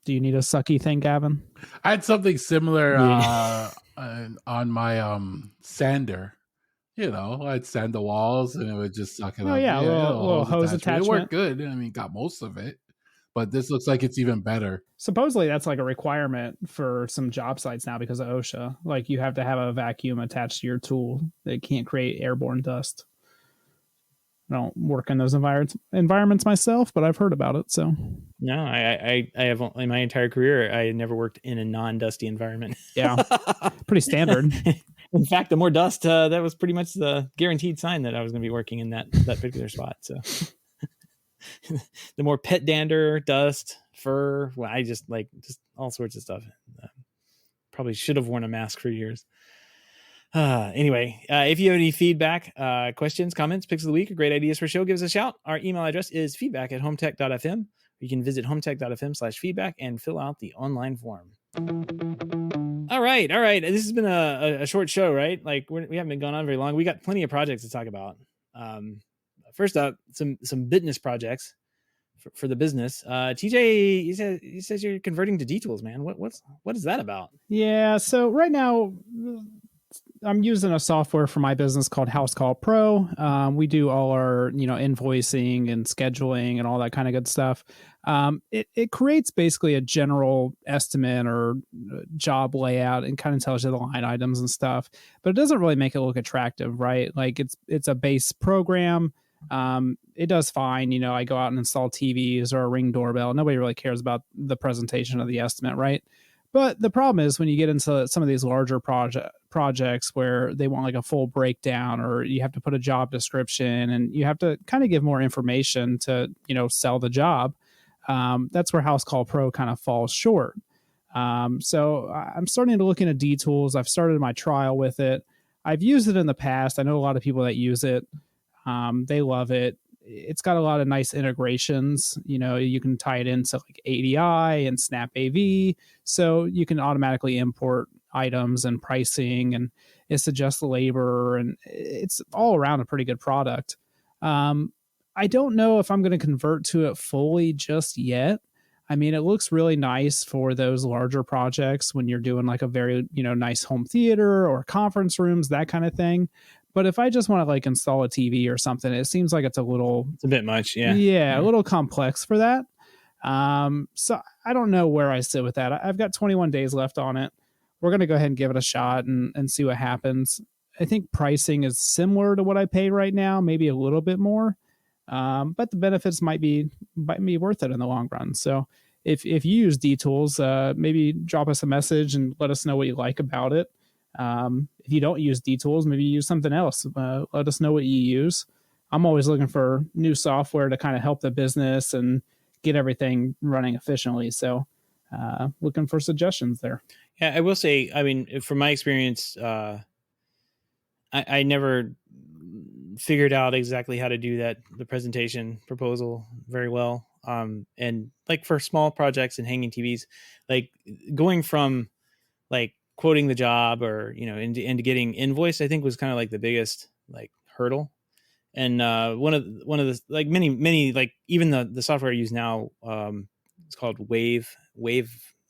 Do you need a sucky thing, Gavin? I had something similar on my sander. I'd sand the walls and it would just suck it up. Yeah, a little hose attachment. It worked good. I mean, got most of it, but this looks like it's even better. Supposedly that's like a requirement for some job sites now because of OSHA. Like you have to have a vacuum attached to your tool that can't create airborne dust. I don't work in those environments myself, but I've heard about it. So no, I have in my entire career, I never worked in a non-dusty environment. Yeah, pretty standard. In fact, the more dust, that was pretty much the guaranteed sign that I was going to be working in that particular spot. So the more pet dander, dust, fur, well, I just all sorts of stuff. Probably should have worn a mask for years. Anyway, if you have any feedback, questions, comments, picks of the week, or great ideas for a show, give us a shout. Our email address is feedback@HomeTech.fm. You can visit HomeTech.fm/feedback and fill out the online form. All right. This has been a short show, right? Like we haven't been going on very long. We got plenty of projects to talk about. First up, some business projects for the business. TJ, he says you're converting to D-Tools, man. What is that about? Yeah. So right now, I'm using a software for my business called House Call Pro. We do all our, invoicing and scheduling and all that kind of good stuff. It creates basically a general estimate or job layout and kind of tells you the line items and stuff, but it doesn't really make it look attractive, right? Like it's a base program. It does fine. I go out and install TVs or a Ring doorbell. Nobody really cares about the presentation of the estimate, right? But the problem is when you get into some of these larger projects where they want like a full breakdown, or you have to put a job description and you have to kind of give more information to, sell the job. That's where House Call Pro kind of falls short. So I'm starting to look into D-Tools. I've started my trial with it. I've used it in the past. I know a lot of people that use it. They love it. It's got a lot of nice integrations. You can tie it into like ADI and Snap AV, so you can automatically import items and pricing, and it suggests labor, and it's all around a pretty good product. I don't know if I'm going to convert to it fully just yet. I mean, it looks really nice for those larger projects when you're doing like a very, nice home theater or conference rooms, that kind of thing. But if I just want to like install a TV or something, it seems like it's a bit much. Yeah. Yeah, a little complex for that. So I don't know where I sit with that. I've got 21 days left on it. We're going to go ahead and give it a shot and see what happens. I think pricing is similar to what I pay right now, maybe a little bit more. But the benefits might be worth it in the long run. So if you use D-Tools, maybe drop us a message and let us know what you like about it. If you don't use D-Tools, maybe you use something else. Let us know what you use. I'm always looking for new software to kind of help the business and get everything running efficiently. So looking for suggestions there. Yeah, I will say, I mean, from my experience, I never figured out exactly how to do the presentation proposal very well. And like for small projects and hanging TVs, like going from like quoting the job or, into getting invoiced, I think was kind of like the biggest like hurdle. And one of the like many like even the software I use now, it's called Wave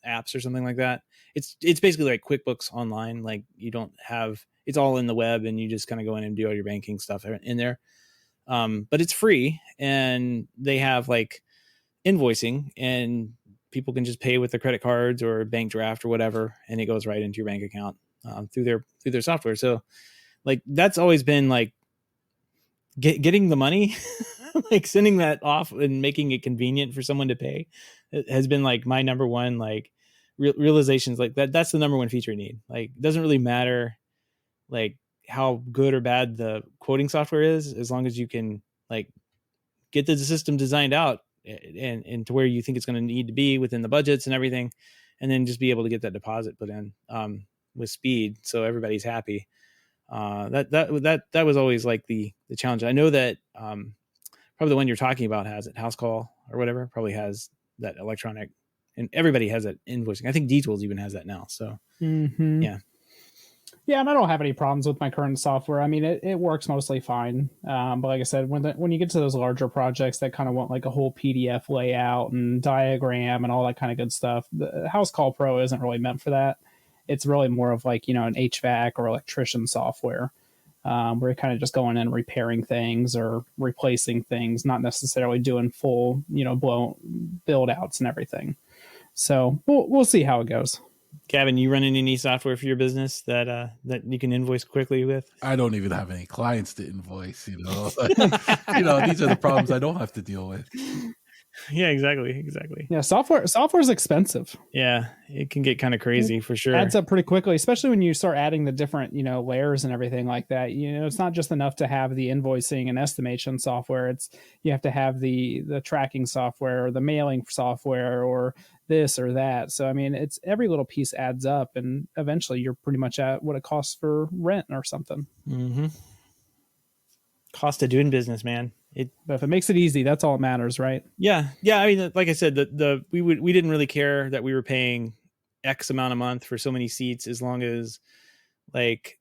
apps or something like that. It's basically like QuickBooks online. Like it's all in the web and you just kind of go in and do all your banking stuff in there. But it's free and they have like invoicing and people can just pay with their credit cards or bank draft or whatever. And it goes right into your bank account through their software. So like, that's always been like getting the money, like sending that off and making it convenient for someone to pay. It has been like my number one, like realizations like that. That's the number one feature you need. Like, it doesn't really matter like how good or bad the quoting software is, as long as you can like get the system designed out and to where you think it's going to need to be within the budgets and everything. And then just be able to get that deposit put in with speed. So everybody's happy. That was always like the challenge. I know that probably the one you're talking about has it, House Call or whatever, probably has that electronic, and everybody has that invoicing. I think D-Tools even has that now. So yeah. Yeah, and I don't have any problems with my current software. I mean, it works mostly fine. But like I said, when you get to those larger projects that kind of want like a whole PDF layout and diagram and all that kind of good stuff, the House Call Pro isn't really meant for that. It's really more of like, an HVAC or electrician software, where you're kind of just going in and repairing things or replacing things, not necessarily doing full, blown build outs and everything. So we'll see how it goes. Gavin, you running any software for your business that you can invoice quickly with? I don't even have any clients to invoice, these are the problems I don't have to deal with. Yeah, exactly. Yeah, software is expensive. Yeah, it can get kind of crazy for sure. Adds up pretty quickly, especially when you start adding the different, layers and everything like that. It's not just enough to have the invoicing and estimation software. You have to have the tracking software or the mailing software or this or that. So, I mean, it's every little piece adds up, and eventually you're pretty much at what it costs for rent or something. Mm-hmm. Cost of doing business, man. But if it makes it easy, that's all that matters, right? Yeah. I mean, like I said, we didn't really care that we were paying X amount a month for so many seats, as long as like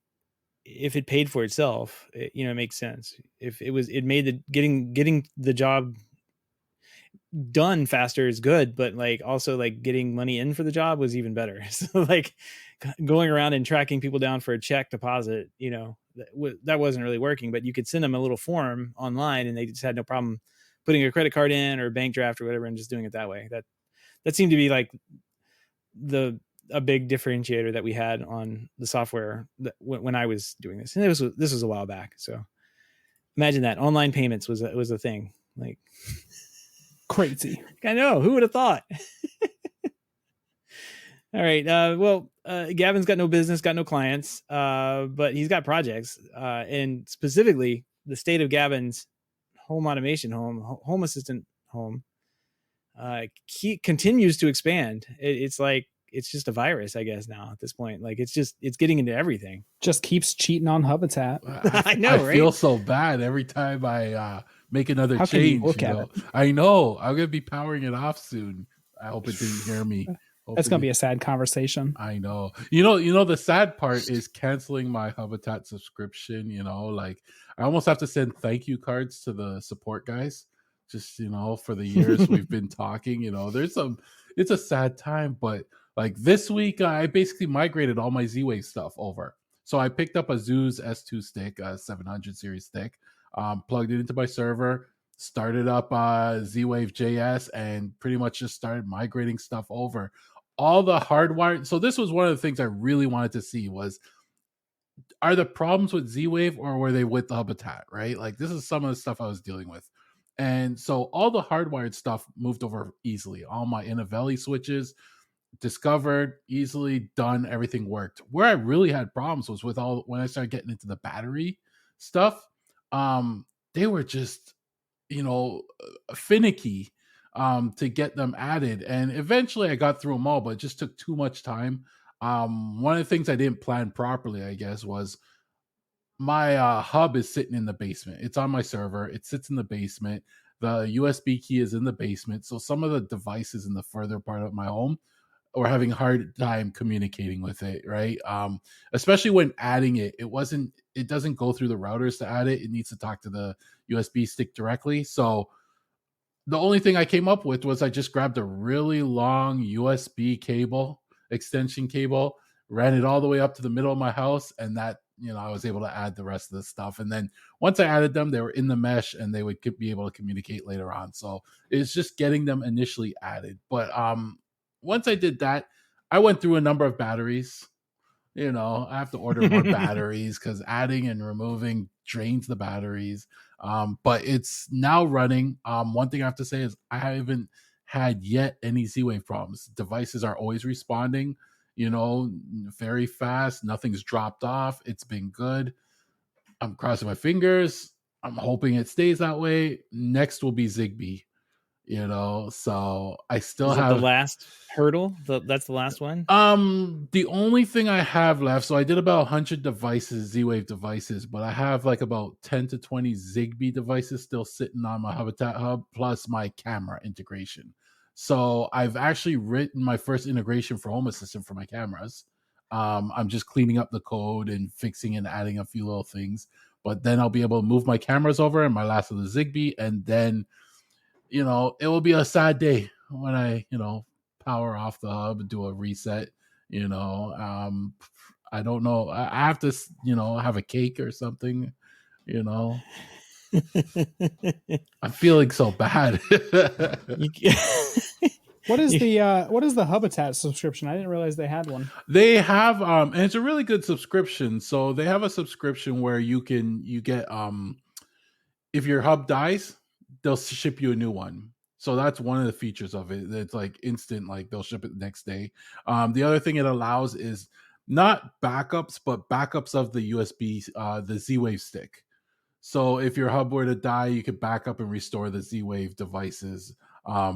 if it paid for itself, it makes sense. If it made getting the job done faster is good, but like also like getting money in for the job was even better. So like going around and tracking people down for a check deposit, that wasn't really working, but you could send them a little form online and they just had no problem putting a credit card in or bank draft or whatever and just doing it that way. That seemed to be like a big differentiator that we had on the software when I was doing this. And this was a while back. So imagine that online payments was a thing. Like crazy. I know, who would have thought? All right. Well, Gavin's got no business, got no clients, but he's got projects. And specifically, the state of Gavin's home automation home assistant home, continues to expand. It's like it's just a virus, I guess, now at this point. Like it's getting into everything. Just keeps cheating on Habitat. I I know, right? feel so bad every time I make another How can you change. look You at know, it? I know I'm gonna be powering it off soon. I hope it didn't hear me. Hope That's it gonna be didn't- a sad conversation. I know. The sad part is canceling my Habitat subscription. Like I almost have to send thank you cards to the support guys. Just for the years we've been talking. It's a sad time, but like this week, I basically migrated all my Z-Wave stuff over. So I picked up a Zeus S2 stick, a 700 series stick, plugged it into my server, started up Z-Wave JS, and pretty much just started migrating stuff over all the hardwired. So this was one of the things I really wanted to see was, are the problems with Z-Wave or were they with the Habitat, right? Like this is some of the stuff I was dealing with. And so all the hardwired stuff moved over easily. All my Innovelli switches discovered, easily done, everything worked. Where I really had problems was with all when I started getting into the battery stuff. They were just finicky to get them added, and eventually I got through them all, but it just took too much time. One of the things I didn't plan properly, I guess, was my hub is sitting in the basement. It's on my server. It sits in the basement. The USB key is in the basement, so some of the devices in the further part of my home or having a hard time communicating with it, right? Especially when adding it doesn't go through the routers to add it. It needs to talk to the USB stick directly. So the only thing I came up with was I just grabbed a really long USB cable, extension cable, ran it all the way up to the middle of my house, and that, I was able to add the rest of the stuff. And then once I added them, they were in the mesh and they would be able to communicate later on. So it's just getting them initially added. But once I did that, I went through a number of batteries. I have to order more batteries because adding and removing drains the batteries. But it's now running. One thing I have to say is I haven't had yet any Z-Wave problems. Devices are always responding, very fast. Nothing's dropped off. It's been good. I'm crossing my fingers. I'm hoping it stays that way. Next will be Zigbee. So I still Is it the have last hurdle? That's the last one. the only thing I have left, so I did about 100 devices, Z-Wave devices, but I have like about 10 to 20 Zigbee devices still sitting on my Habitat hub, plus my camera integration. So I've actually written my first integration for Home Assistant for my cameras. I'm just cleaning up the code and fixing and adding a few little things, but then I'll be able to move my cameras over and my last of the Zigbee, and then it will be a sad day when I, power off the hub and do a reset. I don't know. I have to, have a cake or something. I'm feeling so bad. What is the Habitat subscription? I didn't realize they had one. They have and it's a really good subscription. So they have a subscription where you get if your hub dies, they'll ship you a new one. So that's one of the features of it. It's like instant, like they'll ship it the next day. The other thing it allows is not backups, but backups of the USB, the Z-Wave stick. So if your hub were to die, you could back up and restore the Z-Wave devices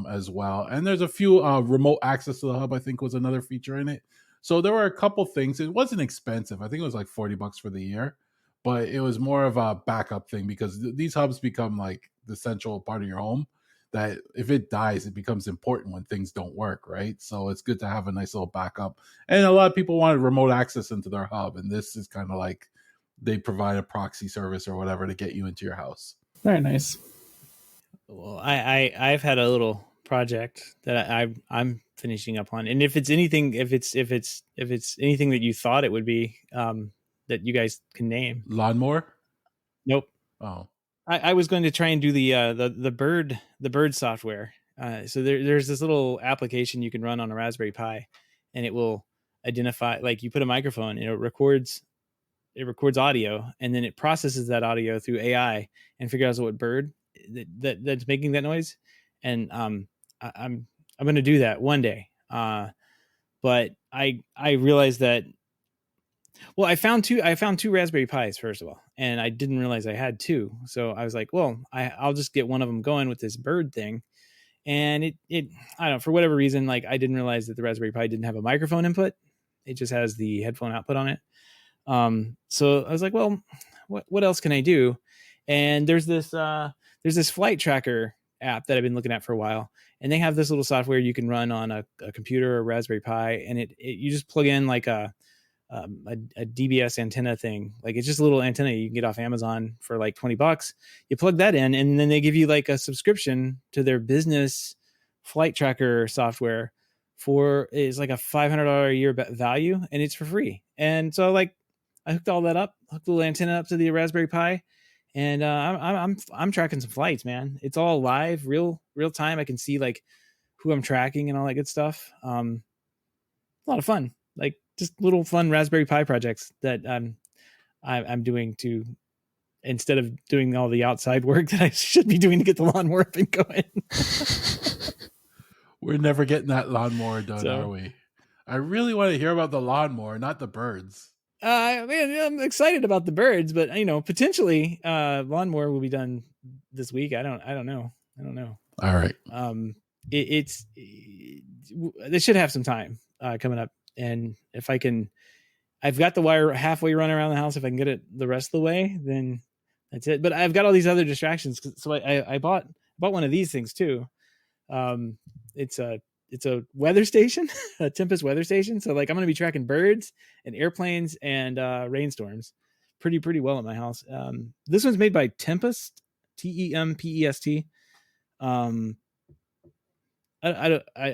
as well. And there's a few remote access to the hub, I think was another feature in it. So there were a couple things. It wasn't expensive. I think it was like $40 for the year, but it was more of a backup thing because these hubs become like the central part of your home that if it dies, it becomes important when things don't work, right? So it's good to have a nice little backup. And a lot of people wanted remote access into their hub. And this is kind of like they provide a proxy service or whatever to get you into your house. Very nice. Well, I've had a little project that I'm finishing up on, and if it's anything that you thought it would be, that you guys can name. Lawnmower? Nope. Oh. I was going to try and do the bird software. So there's this little application you can run on a Raspberry Pi, and it will identify, like you put a microphone and it records audio, and then it processes that audio through AI and figures out what bird that's making that noise. And I'm going to do that one day. but I realized that, well, I found two Raspberry Pis, first of all, and I didn't realize I had two. So I was like, well, I'll just get one of them going with this bird thing. And it I don't know, for whatever reason, like I didn't realize that the Raspberry Pi didn't have a microphone input. It just has the headphone output on it. So I was like, well, what else can I do? And there's this flight tracker app that I've been looking at for a while, and they have this little software you can run on a computer or Raspberry Pi, and it you just plug in like a DBS antenna thing. Like it's just a little antenna you can get off Amazon for like $20. You plug that in, and then they give you like a subscription to their business flight tracker software for is like a $500 a year value, and it's for free. And so like I hooked all that up, hooked the little antenna up to the Raspberry Pi, and I'm tracking some flights, man. It's all live, real time. I can see like who I'm tracking and all that good stuff. A lot of fun, like just little fun Raspberry Pi projects that I'm doing to, instead of doing all the outside work that I should be doing to get the lawnmower up and going. We're never getting that lawnmower done, So, are we? I really want to hear about the lawnmower, not the birds. Man, I'm excited about the birds, but potentially lawnmower will be done this week. I don't know. All right. They should have some time coming up, and if I can, I've got the wire halfway run around the house. If I can get it the rest of the way, then that's it. But I've got all these other distractions, so I bought one of these things too. It's a weather station, a Tempest weather station. So like I'm going to be tracking birds and airplanes and rainstorms pretty well at my house. This one's made by Tempest, Tempest. I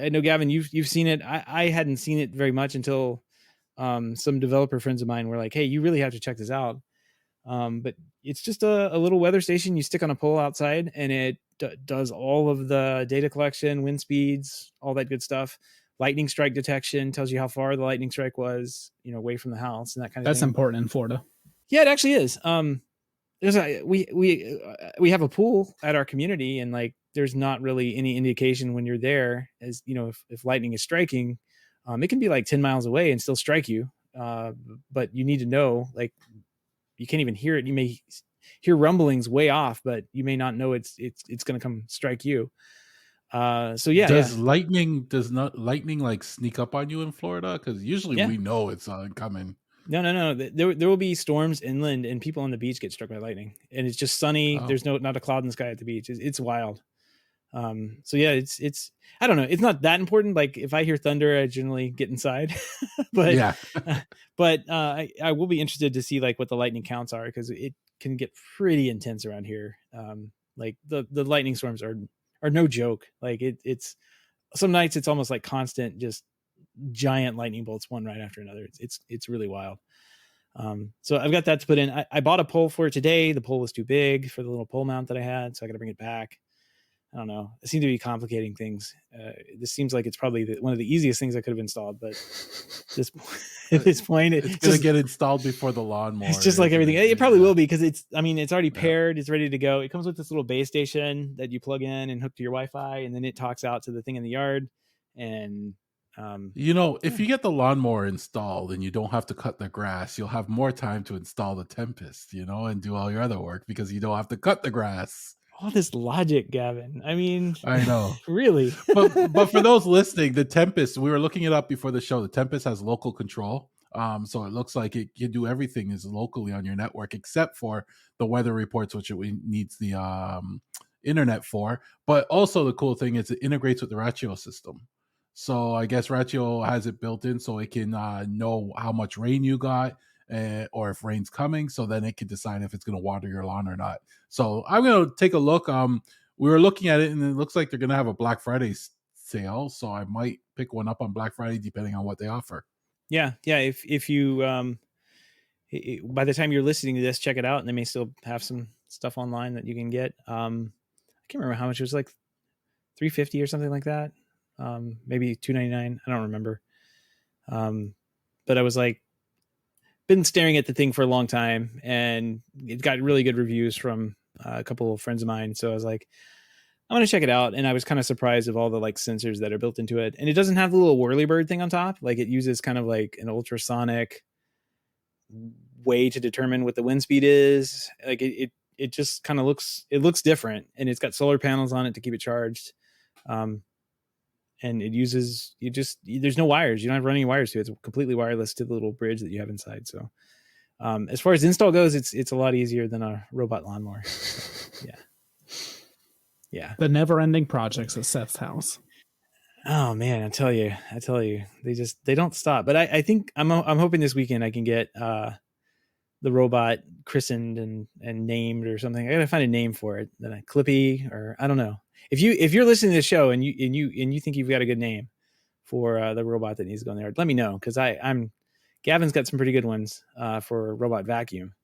know, Gavin, you've seen it. I hadn't seen it very much until some developer friends of mine were like, hey, you really have to check this out. But it's just a little weather station you stick on a pole outside, and it does all of the data collection, wind speeds, all that good stuff. Lightning strike detection, tells you how far the lightning strike was, away from the house, and that kind of thing. That's important in Florida. Yeah, it actually is. We have a pool at our community, and like there's not really any indication when you're there, as if lightning is striking. It can be like 10 miles away and still strike you. But you need to know, like, you can't even hear it. You may hear rumblings way off, but you may not know it's going to come strike you. So yeah. Does lightning like sneak up on you in Florida? Because usually we know it's coming. No. There will be storms inland, and people on the beach get struck by lightning, and it's just sunny. Oh. There's not a cloud in the sky at the beach. It's wild. So yeah, it's I don't know. It's not that important. Like if I hear thunder, I generally get inside, but yeah. I will be interested to see like what the lightning counts are, because it can get pretty intense around here. Like the lightning storms are no joke. Like it's some nights it's almost like constant, just giant lightning bolts, one right after another. It's really wild. So I've got that to put in. I bought a pole for it today. The pole was too big for the little pole mount that I had, so I got to bring it back. I don't know. I seem to be complicating things. This seems like it's probably one of the easiest things I could have installed, but at this point, it's going to get installed before the lawnmower. It's just like everything. It probably will be, because it's already paired. It's ready to go. It comes with this little base station that you plug in and hook to your Wi-Fi, and then it talks out to the thing in the yard. And if you get the lawnmower installed and you don't have to cut the grass, you'll have more time to install the Tempest, and do all your other work, because you don't have to cut the grass. All this logic, Gavin. I mean, I know. Really. but for those listening, the Tempest, we were looking it up before the show. The Tempest has local control. So it looks like it can do everything is locally on your network, except for the weather reports, which it needs the internet for. But also the cool thing is it integrates with the Ratio system. So I guess Ratio has it built in so it can know how much rain you got, or if rain's coming, so then it can decide if it's going to water your lawn or not. So I'm going to take a look. We were looking at it, and it looks like they're going to have a Black Friday sale, so I might pick one up on Black Friday depending on what they offer. Yeah. If you by the time you're listening to this, check it out, and they may still have some stuff online that you can get. I can't remember how much it was, like $350 or something like that. Maybe $299. I don't remember. But I was like, been staring at the thing for a long time, and it got really good reviews from a couple of friends of mine. So I was like, I'm going to check it out. And I was kind of surprised of all the like sensors that are built into it. And it doesn't have the little whirly bird thing on top. Like it uses kind of like an ultrasonic way to determine what the wind speed is. Like it just kind of looks different, and it's got solar panels on it to keep it charged. And it uses, there's no wires. You don't have to run any wires to it. It's completely wireless to the little bridge that you have inside. So as far as install goes, it's a lot easier than a robot lawnmower. So, yeah. The never-ending projects at Seth's house. Oh man, I tell you, they don't stop. But I think I'm hoping this weekend I can get the robot christened and named or something. I gotta find a name for it. Then a Clippy, or I don't know. If you're listening to the show and you think you've got a good name for the robot that needs to go in there, let me know, because Gavin's got some pretty good ones for a robot vacuum,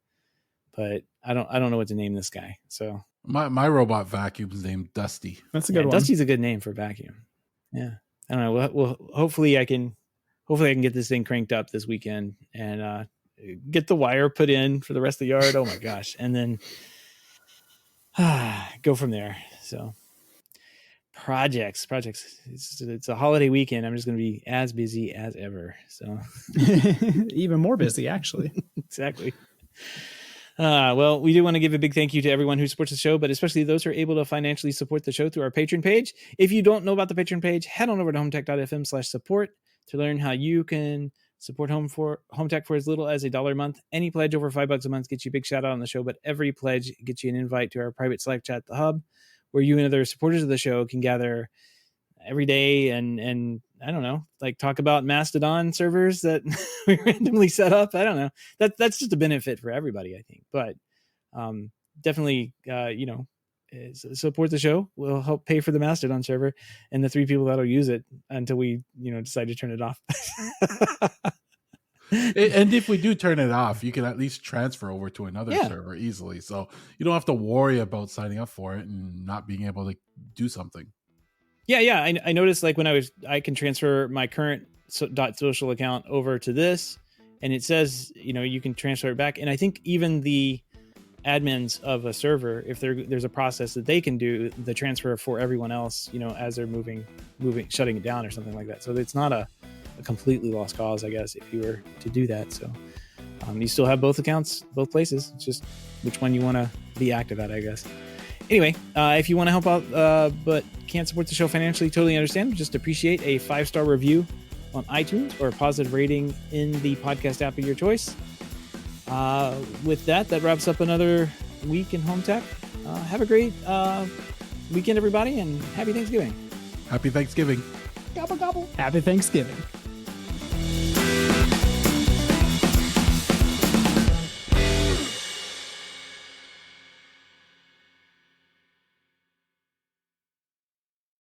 but I don't know what to name this guy. So my robot vacuum's named Dusty. That's a good one. Dusty's a good name for vacuum. Yeah, I don't know. Well, hopefully I can get this thing cranked up this weekend and get the wire put in for the rest of the yard. Oh my gosh, and then go from there. So projects. It's a holiday weekend. I'm just going to be as busy as ever. So even more busy, actually. Exactly. Well, we do want to give a big thank you to everyone who supports the show, but especially those who are able to financially support the show through our Patreon page. If you don't know about the Patreon page, head on over to HomeTech.fm/support to learn how you can support HomeTech for as little as $1 a month. Any pledge over $5 a month gets you a big shout out on the show, but every pledge gets you an invite to our private Slack chat, The Hub, where you and other supporters of the show can gather every day and I don't know, like talk about Mastodon servers that we randomly set up. I don't know. That's just a benefit for everybody, I think. But definitely, support the show. We'll help pay for the Mastodon server and the 3 people that'll use it until we, decide to turn it off. And if we do turn it off, you can at least transfer over to another server easily. So you don't have to worry about signing up for it and not being able to do something. Yeah. I noticed like when I can transfer my current .social account over to this, and it says, you can transfer it back. And I think even the admins of a server, if there's a process that they can do the transfer for everyone else, as they're moving, shutting it down or something like that. So it's not a completely lost cause, I guess, if you were to do that. So you still have both accounts, both places. It's just which one you want to be active at, I guess. Anyway, if you want to help out but can't support the show financially, totally understand. Just appreciate a 5-star review on iTunes or a positive rating in the podcast app of your choice. With that wraps up another week in Home Tech. Have a great weekend, everybody, and happy Thanksgiving. Happy Thanksgiving. Gobble, gobble. Happy Thanksgiving.